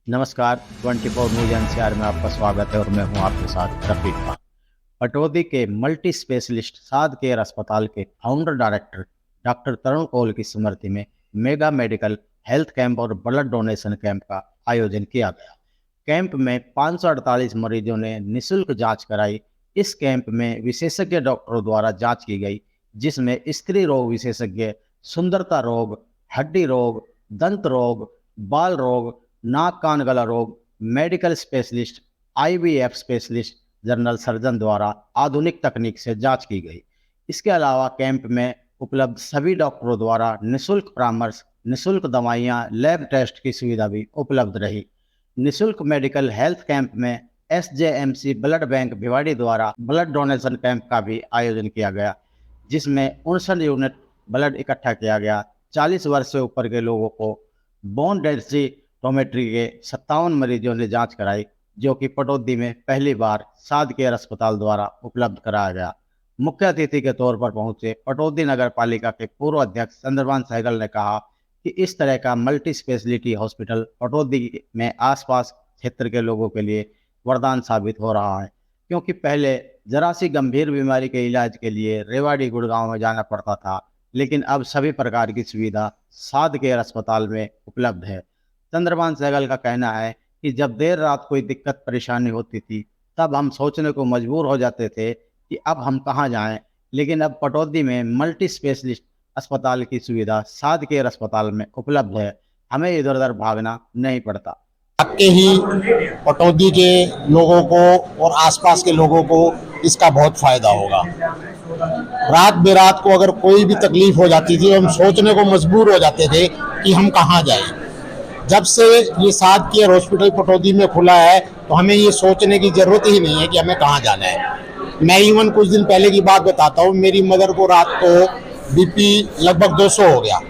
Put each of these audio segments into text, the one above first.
नमस्कार। 24 news NCR में आपका स्वागत है और मैं हूं आपके साथ रफीक खान। पटौदी के मल्टी स्पेशलिस्ट साद केयर अस्पताल के फाउंडर डायरेक्टर डॉक्टर तरुण कौल की स्मृति में मेगा मेडिकल हेल्थ कैंप और ब्लड डोनेशन कैंप का आयोजन किया गया। कैंप में 548 मरीजों ने निःशुल्क जांच कराई। इस कैंप में विशेषज्ञ डॉक्टरों द्वारा जांच की गई, जिसमें स्त्री रोग विशेषज्ञ, सुंदरता रोग, हड्डी रोग, दंत रोग, बाल रोग, नाक कान गला रोग, medical specialist, IVF specialist, general surgeon द्वारा आधुनिक तकनीक से जांच की गई। इसके अलावा कैंप में उपलब्ध सभी डॉक्टरों द्वारा निःशुल्क परामर्श, निःशुल्क दवाइयाँ, लैब टेस्ट की सुविधा भी उपलब्ध रही। निःशुल्क मेडिकल हेल्थ कैंप में एसजेएमसी ब्लड बैंक भिवाड़ी द्वारा ब्लड डोनेशन कैंप का भी आयोजन किया गया, जिसमें 59 यूनिट ब्लड इकट्ठा किया गया। 40 वर्ष से ऊपर के लोगों को बोन डेंसिटोमेट्री के 57 मरीजों ने जांच कराई, जो कि पटौदी में पहली बार साद केयर अस्पताल द्वारा उपलब्ध कराया गया। मुख्य अतिथि के तौर पर पहुंचे पटौदी नगर पालिका के पूर्व अध्यक्ष चंद्रभान सहगल ने कहा कि इस तरह का मल्टी स्पेशलिटी हॉस्पिटल पटौदी में आसपास क्षेत्र के लोगों के लिए वरदान साबित हो रहा है, क्योंकि पहले जरा सी गंभीर बीमारी के इलाज के लिए रेवाड़ी गुड़गांव में जाना पड़ता था, लेकिन अब सभी प्रकार की सुविधा साद केयर अस्पताल में उपलब्ध है। चंद्रभान सहगल का कहना है कि जब देर रात कोई दिक्कत परेशानी होती थी, तब हम सोचने को मजबूर हो जाते थे कि अब हम कहाँ जाएं, लेकिन अब पटौदी में मल्टी स्पेशलिस्ट अस्पताल की सुविधा साद केयर अस्पताल में उपलब्ध है। हमें इधर उधर भागना नहीं पड़ता। आपके ही पटौदी के लोगों को और आसपास के लोगों को इसका बहुत फायदा होगा। रात बेरात को अगर कोई भी तकलीफ हो जाती थी, हम सोचने को मजबूर हो जाते थे कि हम कहाँ जाएं। जब से ये साद केयर हॉस्पिटल पटौदी में खुला है, तो हमें ये सोचने की जरूरत ही नहीं है कि हमें कहाँ जाना है। मैं इवन कुछ दिन पहले की बात बताता हूँ। मेरी मदर को रात को बीपी लगभग 200 हो गया।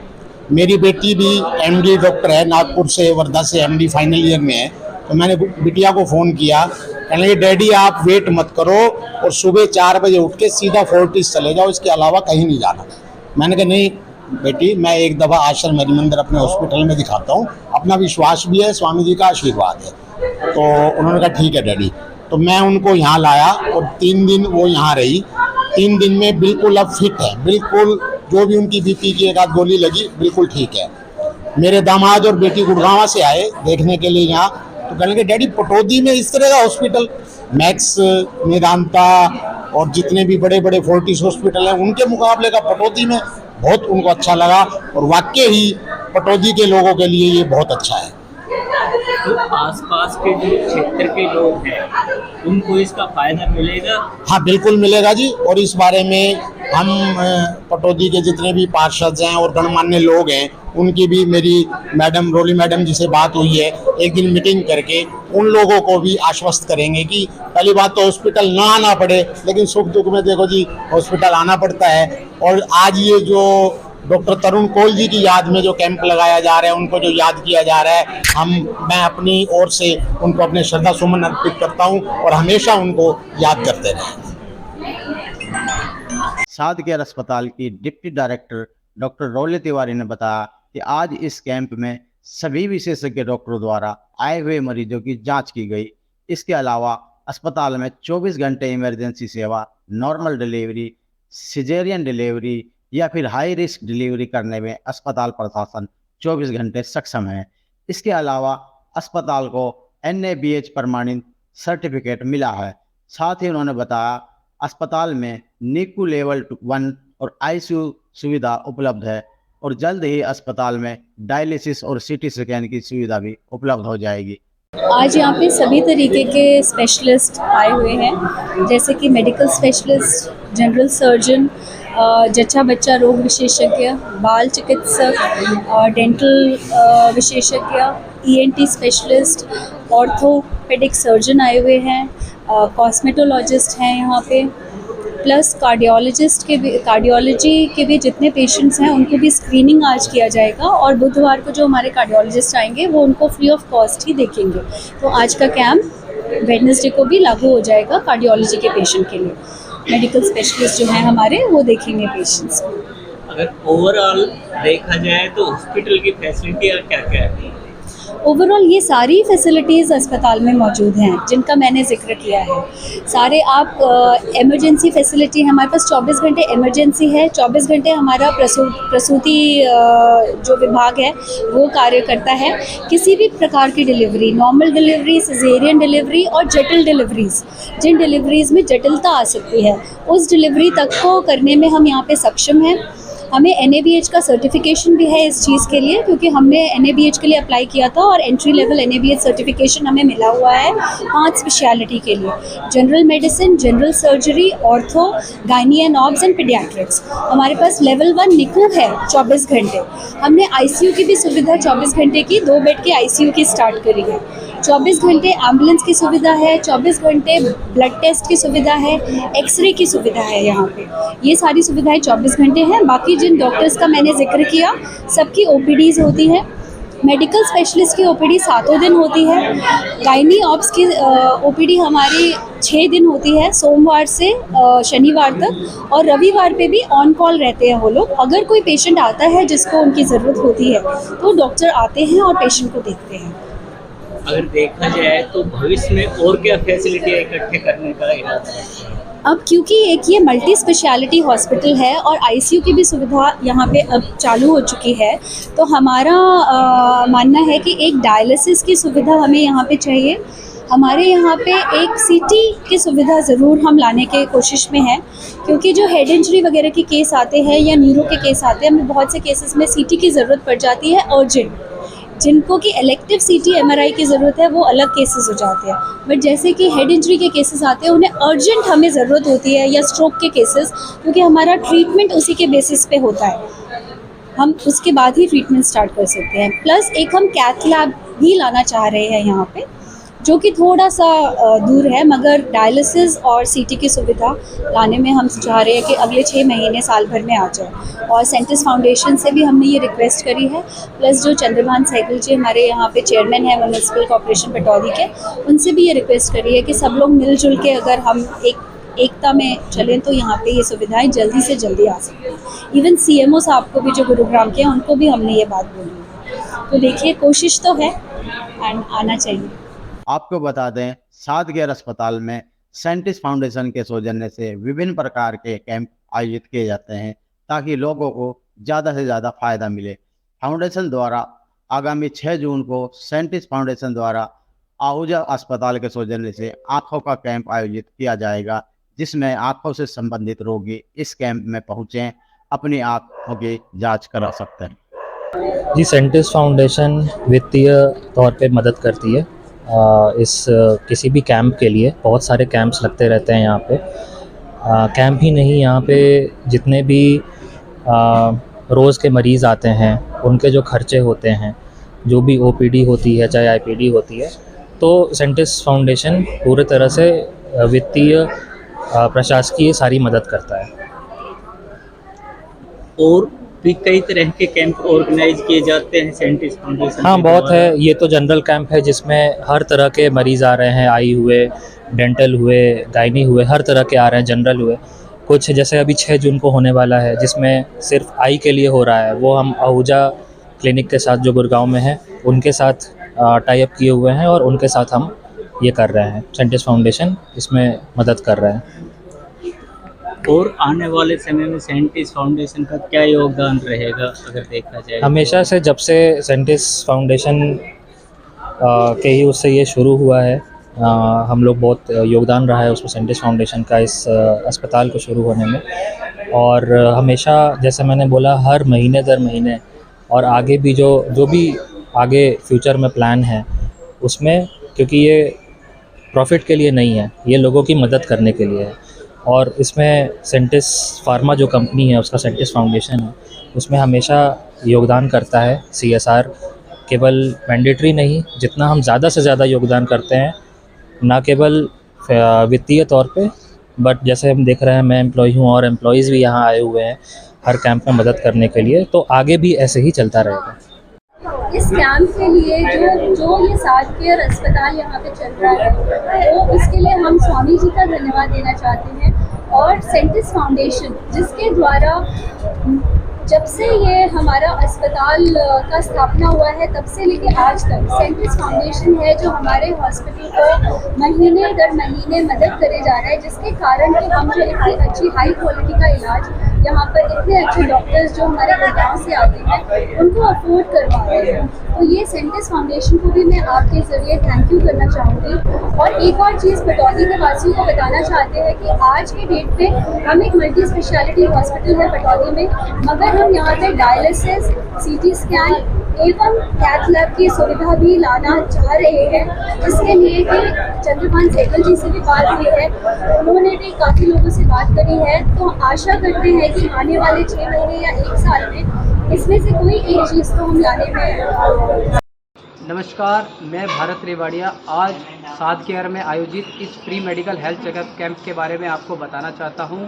मेरी बेटी भी एमडी डॉक्टर है, नागपुर से, वर्धा से एमडी फाइनल ईयर में है। तो मैंने बिटिया को फ़ोन किया, कहने लगे डैडी आप वेट मत करो और सुबह 4 बजे उठ के सीधा फोर्टिस चले जाओ, इसके अलावा कहीं नहीं जाना। मैंने कहा नहीं बेटी, मैं एक दफ़ा आश्रम हरिमंदिर अपने हॉस्पिटल में दिखाता हूँ, अपना विश्वास भी है, स्वामी जी का आशीर्वाद है। तो उन्होंने कहा ठीक है डैडी। तो मैं उनको यहाँ लाया और 3 दिन वो यहाँ रही। 3 दिन में बिल्कुल अब फिट है, बिल्कुल जो भी उनकी बीपी की एक आध गोली लगी बिल्कुल ठीक है। मेरे दामाद और बेटी गुड़गांव से आए देखने के लिए यहाँ, तो कहने लगे डैडी पटौदी में इस तरह का हॉस्पिटल, मैक्स, मेदांता और जितने भी बड़े बड़े फोर्टिस हॉस्पिटल हैं उनके मुकाबले का पटौदी में बहुत उनको अच्छा लगा। और वाकई ही पटौदी के लोगों के लिए ये बहुत अच्छा है। तो आसपास के जो क्षेत्र के लोग हैं उनको इसका फायदा मिलेगा? हाँ बिल्कुल मिलेगा जी। और इस बारे में हम पटौदी के जितने भी पार्षद हैं और गणमान्य लोग हैं, उनकी भी मेरी मैडम रोली मैडम जी से बात हुई है। एक दिन मीटिंग करके उन लोगों को भी आश्वस्त करेंगे कि पहली बात तो हॉस्पिटल ना आना पड़े, लेकिन सुख दुख में देखो जी हॉस्पिटल आना पड़ता है। और आज ये जो डॉक्टर तरुण कौल जी की याद में जो कैंप लगाया जा रहा है, उनको जो याद किया जा रहा है, मैं अपनी ओर से उनको अपने श्रद्धा सुमन अर्पित करता हूं और हमेशा उनको याद करते रहेंगे। साद केयर अस्पताल की डिप्टी डायरेक्टर डॉक्टर रोली तिवारी ने बताया कि आज इस कैंप में सभी विशेषज्ञ डॉक्टरों द्वारा आए हुए मरीजों की जांच की गई। इसके अलावा अस्पताल में 24 घंटे इमरजेंसी सेवा, नॉर्मल डिलीवरी, सिजेरियन डिलीवरी या फिर हाई रिस्क डिलीवरी करने में अस्पताल प्रशासन 24 घंटे सक्षम है। इसके अलावा अस्पताल को NABH प्रमाणित सर्टिफिकेट मिला है। साथ ही उन्होंने बताया अस्पताल में NICU लेवल 1 और ICU सुविधा उपलब्ध है और जल्द ही अस्पताल में डायलिसिस और CT स्कैन की सुविधा भी उपलब्ध हो जाएगी। आज यहाँ पे सभी तरीके के स्पेशलिस्ट आए हुए हैं, जैसे कि मेडिकल स्पेशलिस्ट, जनरल सर्जन, जच्चा बच्चा रोग विशेषज्ञ, बाल चिकित्सक, डेंटल विशेषज्ञ, ENT स्पेशलिस्ट, ऑर्थोपेडिक सर्जन आए हुए हैं, कॉस्मेटोलॉजिस्ट हैं यहाँ पे, प्लस कार्डियोलॉजी के भी जितने पेशेंट्स हैं उनको भी स्क्रीनिंग आज किया जाएगा। और बुधवार को जो हमारे कार्डियोलॉजिस्ट आएंगे वो उनको फ्री ऑफ कॉस्ट ही देखेंगे। तो आज का कैंप वेडनेसडे को भी लागू हो जाएगा कार्डियोलॉजी के पेशेंट के लिए। मेडिकल स्पेशलिस्ट जो हैं हमारे वो देखेंगे पेशेंट्स को। अगर ओवरऑल देखा जाए तो हॉस्पिटल की फैसिलिटी क्या क्या है? ओवरऑल ये सारी फैसिलिटीज़ अस्पताल में मौजूद हैं जिनका मैंने जिक्र किया है। सारे आप इमरजेंसी फैसिलिटी है, हमारे पास 24 घंटे इमरजेंसी है, 24 घंटे हमारा प्रसूति जो विभाग है वो कार्य करता है। किसी भी प्रकार की delivery, normal delivery, caesarean delivery और जटिल डिलीवरीज़, जिन डिलीवरीज़ में जटिलता आ सकती है उस डिलीवरी तक को करने में हम यहाँ पे सक्षम हैं। हमें NABH का सर्टिफिकेशन भी है इस चीज़ के लिए, क्योंकि हमने NABH के लिए अप्लाई किया था और एंट्री लेवल NABH सर्टिफिकेशन हमें मिला हुआ है 5 स्पेशलिटी के लिए: general medicine, general surgery, ortho, gynae and obs and paediatrics. हमारे पास लेवल 1 निकू है 24 घंटे। हमने ICU की भी सुविधा 24 घंटे की 2 बेड की ICU की स्टार्ट करी है। 24 घंटे एम्बुलेंस की सुविधा है, 24 घंटे ब्लड टेस्ट की सुविधा है, एक्सरे की सुविधा है यहाँ पे। ये सारी सुविधाएं 24 घंटे हैं। बाकी जिन डॉक्टर्स का मैंने जिक्र किया सबकी OPDs होती हैं। मेडिकल स्पेशलिस्ट की OPD 7 दिन होती है। गायनी ऑब्स की OPD हमारी 6 दिन होती है, सोमवार से शनिवार तक, और रविवार पे भी ऑन कॉल रहते हैं वो लोग। अगर कोई पेशेंट आता है जिसको उनकी ज़रूरत होती है तो डॉक्टर आते हैं और पेशेंट को देखते हैं। अगर देखा जाए तो भविष्य में और क्या फैसिलिटी इकट्ठे करने का इरादा है? अब क्योंकि एक ये मल्टी स्पेशलिटी हॉस्पिटल है और ICU की भी सुविधा यहाँ पे अब चालू हो चुकी है, तो हमारा मानना है कि एक डायलिसिस की सुविधा हमें यहाँ पे चाहिए। हमारे यहाँ पे एक CT की सुविधा ज़रूर हम लाने के कोशिश में हैं, क्योंकि जो हेड इंजरी वगैरह के केस आते हैं या न्यूरो के केस आते हैं, हमें बहुत से केसेस में CT की ज़रूरत पड़ जाती है अर्जेंट। जिनको कि इलेक्टिव CT MRI की ज़रूरत है वो अलग केसेस हो जाते हैं, बट जैसे कि हेड इंजरी के केसेस आते हैं उन्हें अर्जेंट हमें ज़रूरत होती है, या स्ट्रोक के केसेस, क्योंकि हमारा ट्रीटमेंट उसी के बेसिस पे होता है। हम उसके बाद ही ट्रीटमेंट स्टार्ट कर सकते हैं। प्लस एक हम कैथ लैब भी लाना चाह रहे हैं यहाँ पे, जो कि थोड़ा सा दूर है, मगर डायलिसिस और CT की सुविधा लाने में हम चाह रहे हैं कि अगले 6 महीने साल भर में आ जाए। और सेंटिस फाउंडेशन से भी हमने ये रिक्वेस्ट करी है। प्लस जो चंद्रभान सहगल जी हमारे यहाँ पे चेयरमैन हैं म्यूनिसिपल कॉर्पोरेशन पटौदी के, उनसे भी ये रिक्वेस्ट करी है कि सब लोग मिलजुल के अगर हम एकता में चलें तो यहाँ पे ये सुविधाएं जल्दी से जल्दी आ सकती हैं। इवन CMO साहब को भी, जो गुरुग्राम के हैं, उनको भी हमने ये बात बोली है। तो देखिए, कोशिश तो है एंड आना चाहिए। आपको बता दें, सादगेर अस्पताल में सेंटिस फाउंडेशन के सौजन्य से विभिन्न प्रकार के कैंप आयोजित किए जाते हैं ताकि लोगों को ज़्यादा से ज़्यादा फायदा मिले। फाउंडेशन द्वारा आगामी 6 जून को सेंटिस फाउंडेशन द्वारा आहूजा अस्पताल के सौजन्य से आँखों का कैंप आयोजित किया जाएगा, जिसमें आँखों से संबंधित रोगी इस कैंप में पहुँचें, अपनी आँखों की जाँच करा सकते हैं। जी, सेंटिस फाउंडेशन वित्तीय तौर पे मदद करती है इस किसी भी कैंप के लिए। बहुत सारे कैंप्स लगते रहते हैं यहाँ पे। कैंप ही नहीं, यहाँ पे जितने भी रोज़ के मरीज़ आते हैं उनके जो खर्चे होते हैं, जो भी OPD होती है चाहे IPD होती है, तो सेंटिस फाउंडेशन पूरे तरह से वित्तीय प्रशासकीय सारी मदद करता है। और भी कई तरह के कैंप ऑर्गेनाइज किए जाते हैं सेंटिस फाउंडेशन? हाँ, बहुत है। ये तो जनरल कैंप है जिसमें हर तरह के मरीज़ आ रहे हैं, आई हुए, डेंटल हुए, गायनी हुए, हर तरह के आ रहे हैं, जनरल हुए। कुछ जैसे अभी 6 जून को होने वाला है जिसमें सिर्फ आई के लिए हो रहा है, वो हम आहूजा क्लिनिक के साथ जो गुड़गांव में है उनके साथ टाई अप किए हुए हैं और उनके साथ हम ये कर रहे हैं। सेंटिस फाउंडेशन इसमें मदद कर रहा है। और आने वाले समय में सेंटिस फाउंडेशन का क्या योगदान रहेगा अगर देखा जाए? हमेशा से जब से सेंटिस फाउंडेशन के ही उससे ये शुरू हुआ है, हम लोग बहुत योगदान रहा है उसमें सेंटिस फाउंडेशन का इस अस्पताल को शुरू होने में। और हमेशा, जैसे मैंने बोला, हर महीने दर महीने और आगे भी जो भी आगे फ्यूचर में प्लान है उसमें, क्योंकि ये प्रॉफिट के लिए नहीं है, ये लोगों की मदद करने के लिए है। और इसमें सेंटिस फार्मा जो कंपनी है उसका सेंटिस फाउंडेशन है, उसमें हमेशा योगदान करता है। CSR केवल मैंडेटरी नहीं, जितना हम ज़्यादा से ज़्यादा योगदान करते हैं, ना केवल वित्तीय तौर पे, बट जैसे हम देख रहे हैं, मैं एम्प्लॉय हूँ और एम्प्लॉयज़ भी यहाँ आए हुए हैं हर कैंप में मदद करने के लिए, तो आगे भी ऐसे ही चलता रहेगा। इस कैंप के लिए जो ये सादगेर अस्पताल यहाँ पे चल रहा है, तो उसके लिए हम स्वामी जी का धन्यवाद देना चाहते हैं। और सेंटिस फाउंडेशन, जिसके द्वारा जब से ये हमारा अस्पताल का स्थापना हुआ है तब से लेके आज तक सेंटिस फाउंडेशन है जो हमारे हॉस्पिटल को महीने दर महीने मदद करे जा रहा है, जिसके कारण कि हम जो इतनी अच्छी हाई क्वालिटी का इलाज यहाँ पर इतने अच्छे डॉक्टर्स जो हमारे गाँव से आते हैं उनको अफोर्ड करवा रहे हैं। तो ये सेंटिस फाउंडेशन को भी मैं आपके ज़रिए थैंक यू करना चाहूँगी। और एक और चीज़ पटौदी के वासियों को बताना चाहते हैं कि आज के डेट पे हम एक मल्टी स्पेशलिटी हॉस्पिटल है पटौदी में, मगर हम यहाँ पे डायलिसिस, सीटी स्कैन एवं कैथ लैब की सुविधा भी लाना चाह रहे हैं, जिसके लिए कि चंद्रभान सहगल जी से भी बात हुई है, उन्होंने भी काफ़ी लोगों से बात करी है। तो आशा करते हैं कि आने वाले 6 महीने या 1 साल में इसमें से कोई एक चीज़ तो हम लाने में। नमस्कार, मैं भारत रेवाड़िया आज साध केयर में आयोजित इस free medical health checkup camp के बारे में आपको बताना चाहता हूं।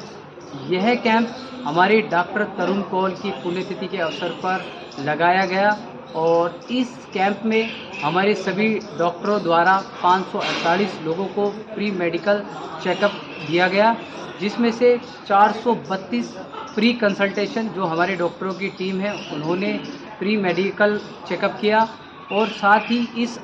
यह कैंप हमारे डॉक्टर तरुण कौल की पुण्यतिथि के अवसर पर लगाया गया और इस कैंप में हमारे सभी डॉक्टरों द्वारा 548 लोगों को फ्री मेडिकल चेकअप दिया गया, जिसमें से 432 फ्री कंसल्टेशन जो हमारे डॉक्टरों की टीम है उन्होंने फ्री मेडिकल चेकअप किया। और साथ ही इस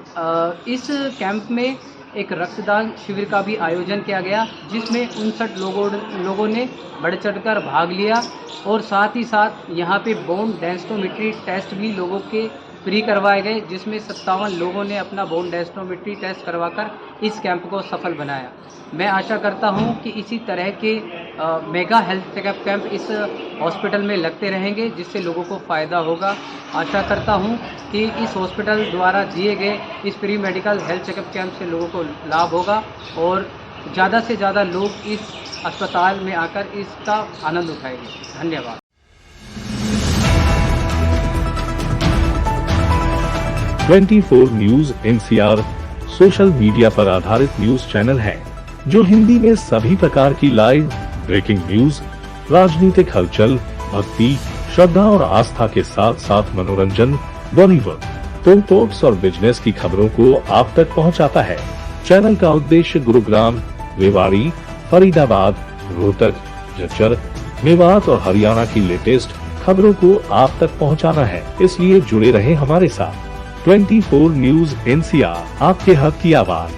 कैंप में एक रक्तदान शिविर का भी आयोजन किया गया, जिसमें 59 लोगों ने बढ़ चढ़कर भाग लिया। और साथ ही साथ यहाँ पे बोन डेंसिटोमेट्री टेस्ट भी लोगों के फ्री करवाए गए, जिसमें 57 लोगों ने अपना बोन डेंसिटोमेट्री टेस्ट करवाकर इस कैंप को सफल बनाया। मैं आशा करता हूँ कि इसी तरह के मेगा हेल्थ चेकअप कैंप इस हॉस्पिटल में लगते रहेंगे, जिससे लोगों को फ़ायदा होगा। आशा करता हूँ कि इस हॉस्पिटल द्वारा दिए गए इस free medical health checkup camp से लोगों को लाभ होगा और ज़्यादा से ज़्यादा लोग इस अस्पताल में आकर इसका आनंद उठाएंगे। धन्यवाद। .24 न्यूज NCR सोशल मीडिया पर आधारित न्यूज चैनल है जो हिंदी में सभी प्रकार की लाइव ब्रेकिंग न्यूज, राजनीतिक हलचल, भक्ति, श्रद्धा और आस्था के साथ साथ मनोरंजन, बॉलीवुड, फिल्म टॉक्स और बिजनेस की खबरों को आप तक पहुंचाता है। चैनल का उद्देश्य गुरुग्राम, रेवाड़ी, फरीदाबाद, रोहतक, झज्जर, मेवात और हरियाणा की लेटेस्ट खबरों को आप तक पहुंचाना है। इसलिए जुड़े रहें हमारे साथ। 24 न्यूज NCR, आपके हक की आवाज।